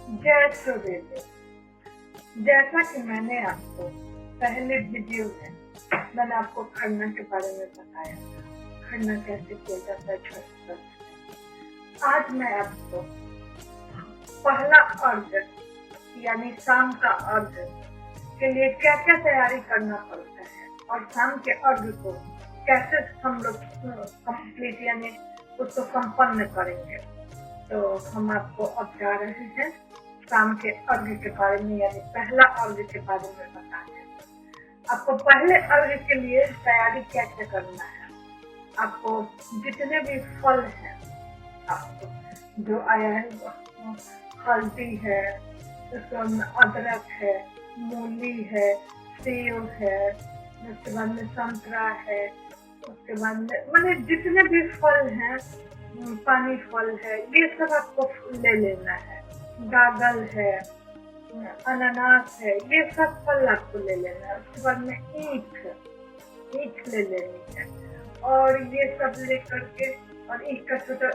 जय सूर्यदेव। जैसा कि मैंने आपको पहले वीडियो में मैंने आपको खरना के बारे में बताया था, खरना कैसे किया जाता है छठ व्रत। आज मैं आपको पहला अर्घ यानी शाम का अर्घ के लिए क्या क्या तैयारी करना पड़ता है और शाम के अर्घ को कैसे हम लोग कंप्लीट यानी उसको संपन्न करेंगे। तो हम आपको अब जा रहे हैं शाम के अर्घ के बारे में यानी पहला अर्घ के बारे में बताने। आपको पहले अर्घ के लिए तैयारी क्या क्या करना है। आपको जितने भी फल हैं, आपको जो आया है, हल्दी है, अदरक है, मूली है, सेब है, उसके बाद में संतरा है, उसके बाद में मैंने जितने भी फल हैं, पानी फल है, ये सब आपको ले लेना है। गागल है, अनानास है, ये सब फल आपको ले लेना है। उसके बाद में ईख ले लेनी है और ये सब ले करके और ईख का छोटा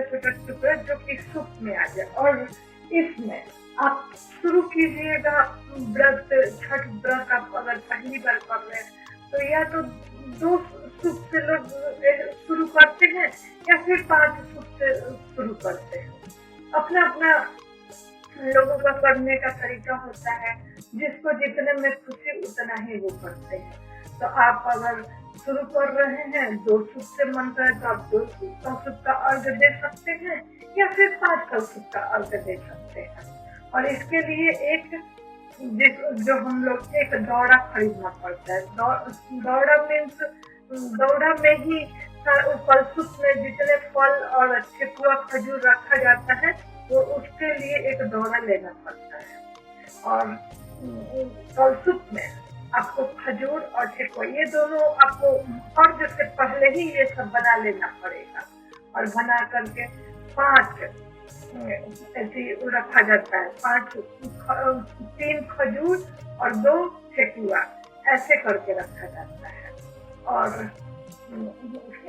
छोटा टुकड़ा जो कि सूप में आ जाए। और इसमें आप शुरू कीजिएगा व्रत, छठ व्रत आप अगर पहली बार कर रहे हैं तो या तो 2 सूप से लोग शुरू करते हैं या फिर 5 सूप से शुरू करते हैं। अपना अपना लोगों का करने का तरीका होता है, जिसको जितने में खुशी उतना ही वो करते हैं। तो आप अगर शुरू कर रहे हैं 2 सूप से मन करे तो आप 2 सूप का अर्घ दे सकते हैं या फिर 5 सूप का अर्घ दे सकते हैं। और इसके लिए एक जो हम लोग एक दौड़ा खरीदना पड़ता है। दौड़ा मीन्स दौड़ा में ही कलसुप में जितने फल और ठेकुआ खजूर रखा जाता है वो उसके लिए एक दौड़ा लेना पड़ता है। और कलसुप में आपको खजूर और ठेकुआ ये दोनों आपको अर्घ से पहले ही ये सब बना लेना पड़ेगा। और बना करके 5 ऐसे रखा जाता है, 3 खजूर और 2 ठेकुआ ऐसे करके रखा जाता है। और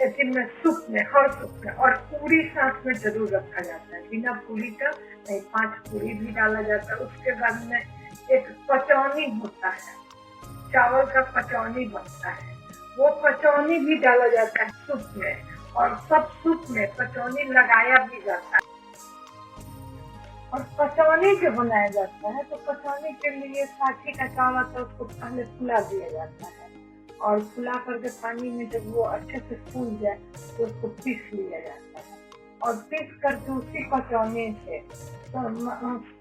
ऐसे में सूप में हर सूप में और पूरी साथ में जरूर रखा जाता है, बिना पूरी का नहीं, 5 पूरी भी डाला जाता है। उसके बाद में एक कचौनी होता है, चावल का कचौनी बनता है, वो कचौनी भी डाला जाता है सूप में। और सब सूप में कचौनी लगाया भी जाता है। और कचौनी जो बनाया जाता है तो कचौनी के लिए साठी का चावल तो उसको पहले फुला दिया जाता है और फुला करके पानी में जब वो अच्छे से फूल जाए तो उसको पीस लिया जाता है। और पीस करके उसी कचौनी से तो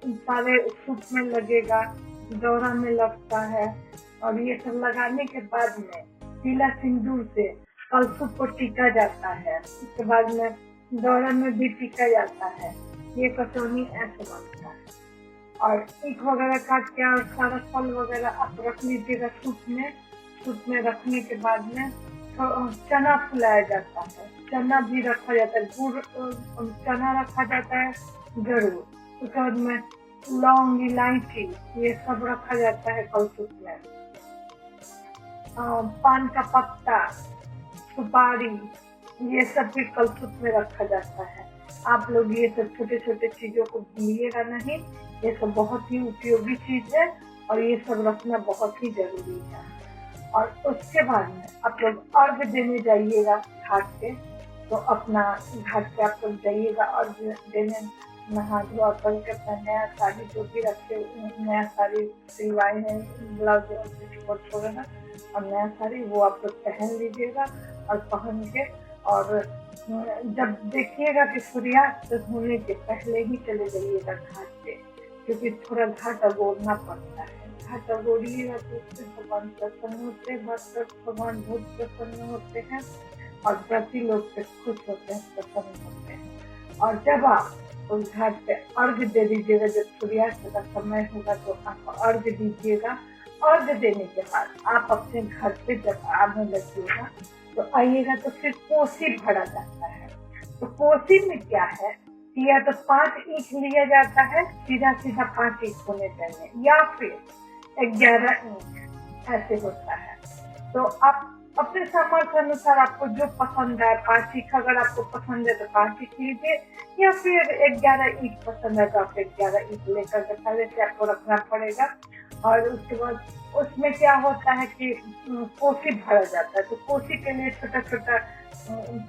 सारे सूप में लगेगा, दौरा में लगता है। और ये सब लगाने के बाद में पीला सिंदूर से कलसुप को टीका जाता है। उसके बाद में दौरा में भी टीका जाता है। ये कचौनी ऐसे बनता है। और ईख वगैरह काट के और सारा फल वगैरह आप रख लीजिएगा सूप में रखने के बाद में चना फुलाया जाता है, चना भी रखा जाता है, गुड़ चना रखा जाता है जरूर। उसके बाद में लौंग, इलायची ये सब रखा जाता है कलसुप में। पान का पत्ता, सुपारी ये सब भी कलसुप में रखा जाता है। आप लोग ये सब छोटे छोटे चीजों को भूलिएगा नहीं, ये सब बहुत ही उपयोगी चीज है और ये सब रखना बहुत ही जरूरी है। और उसके बाद में आप लोग अर्घ देने जाइएगा घाट पे, तो अपना घाट पे आप लोग जाइएगा अर्घ देने, नहा धोआ करके अपना नया साड़ी जो भी रखे, नया साड़ी सिलवाए हैं, ब्लाउज वगैरह और नया साड़ी वो आप लोग पहन लीजिएगा। और पहन के और जब देखिएगा कि सूर्यास्त होने के पहले ही चले जाइएगा घाट पे, क्योंकि थोड़ा घाट अगोरना पड़ता है। घाट अगोरिएगा तो उससे भगवान प्रसन्न होते हैं, भगवान बहुत प्रसन्न होते हैं और प्रति लोग से खुश होते हैं, प्रसन्न होते हैं। और जब आप उस घाट पे अर्घ दे दीजिएगा, जब सूर्यास्त का समय होगा तो आप अर्घ दीजिएगा। अर्घ देने के बाद आप अपने घर पे जब आने लगिएगा तो आइएगा तो फिर कोसी भरा जाता है। तो कोसी में क्या है कि या तो 5 ईंट लिया जाता है, सीधा 5 ईंट होने चाहिए, या फिर 11 ईंट ऐसे होता है। तो आप अपने सामर्थ्य अनुसार आपको जो पसंद है, 5 ईख अगर आपको पसंद है तो 5 ईख लीजिए, या फिर 11 ईख पसंद है तो आप 11 ईख लेकर के पहले से आपको रखना पड़ेगा। और उसके बाद उसमें क्या होता है कि कोसी भरा जाता है, तो कोसी के लिए छोटा छोटा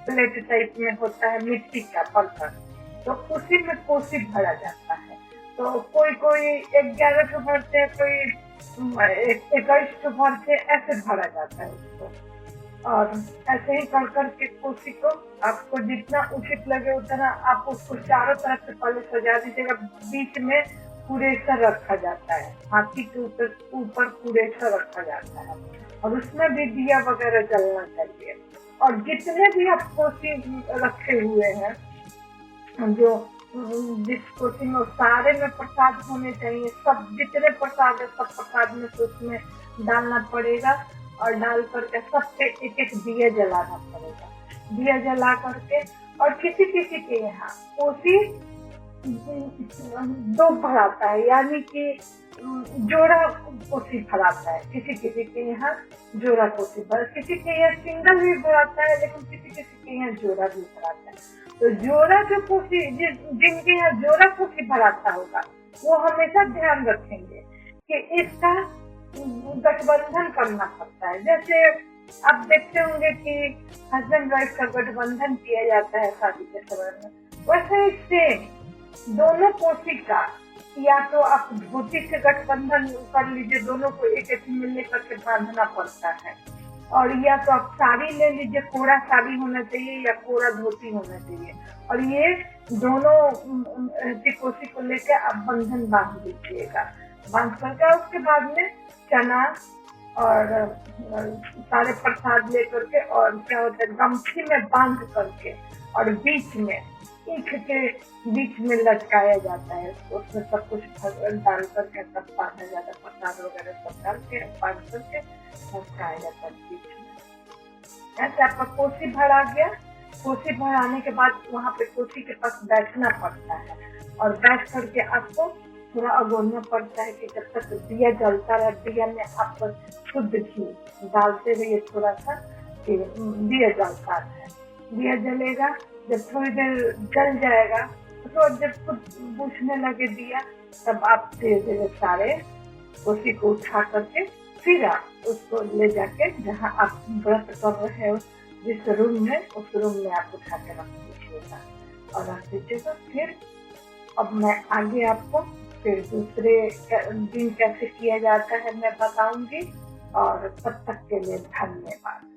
प्लेट टाइप में होता है मिट्टी का बर्तन, तो उसी में कोसी भरा जाता है। तो कोई कोई 11 ठो भरते हैं, कोई 21 ठो भरते, ऐसे भरा जाता है उसको। और ऐसे ही कर करके कोसी को आपको जितना उचित लगे उतना आप उसको चारों तरफ से पहले सजा दीजिएगा। बीच में कुरेसर रखा जाता है, हाथी के ऊपर कुरेसर रखा जाता है, और उसमें भी दिया वगैरह जलना चाहिए। और जितने भी आप कोसी रखे हुए हैं, जो जिस कोसी में सारे में प्रसाद होने चाहिए, सब जितने प्रसाद है सब प्रसाद में तो उसमें डालना पड़ेगा। और डाल करके सब पे एक एक दिया जलाना पड़ेगा। दिया जला करके, और किसी किसी के यहाँ कोसी 2 भराता है, यानी कि जोड़ा कोसी भराता है। किसी किसी के यहाँ जोड़ा कोसी भरा, किसी के यहाँ सिंगल भी भराता है, लेकिन किसी किसी के यहाँ जोड़ा भी भराता है। तो जोड़ा जो कोसी, जिनके यहाँ जोड़ा कोसी भराता होगा, वो हमेशा ध्यान रखेंगे कि इसका गठबंधन करना पड़ता है। जैसे आप देखते होंगे कि हस्बैंड वाइफ का गठबंधन किया जाता है शादी के समय में, वैसे ही सेम दोनों कोसी का, या तो आप धोती से गठबंधन कर लीजिए, दोनों को एक एक में लेकर के बांधना पड़ता है। और या तो आप साड़ी ले लीजिए, कोरा साड़ी होना चाहिए या कोरा धोती होना चाहिए, और ये दोनों कोसी को लेकर आप बंधन बांध दीजिएगा। बांध करके उसके बाद में चना और सारे प्रसाद लेकर के, और क्या होता है, गमछी में बांध करके, और बीच में ईख के बीच में लटकाया जाता है। उसमें सब कुछ डाल करके सब बांधा जाता है, प्रसाद वगैरह सब डाल के बांध करके लटकाया जाता है बीच में। ऐसे आपका कोसी भरा गया। कोसी भराने के बाद वहाँ पे कोसी के पास बैठना पड़ता है, और बैठ करके आपको थोड़ा अगोरना पड़ता है कि जब तक दिया जलता रहे। दिया में आप शुद्ध घी डालते रहिए थोड़ा सा, कि दिया जलता है। दिया जलेगा, जब थोड़ी देर जल जाएगा तो जब खुद बुझने लगे दिया, तब आप धीरे धीरे सारे कोसी को उठा करके फिर आप उसको ले जाके जहाँ आप व्रत कर रहे हो, जिस रूम में, उस रूम में आप उठा के रख दीजिएगा और रख दीजिएगा। फिर अब मैं आगे आपको फिर दूसरे दिन कैसे किया जाता है मैं बताऊंगी, और तब तक के लिए धन्यवाद।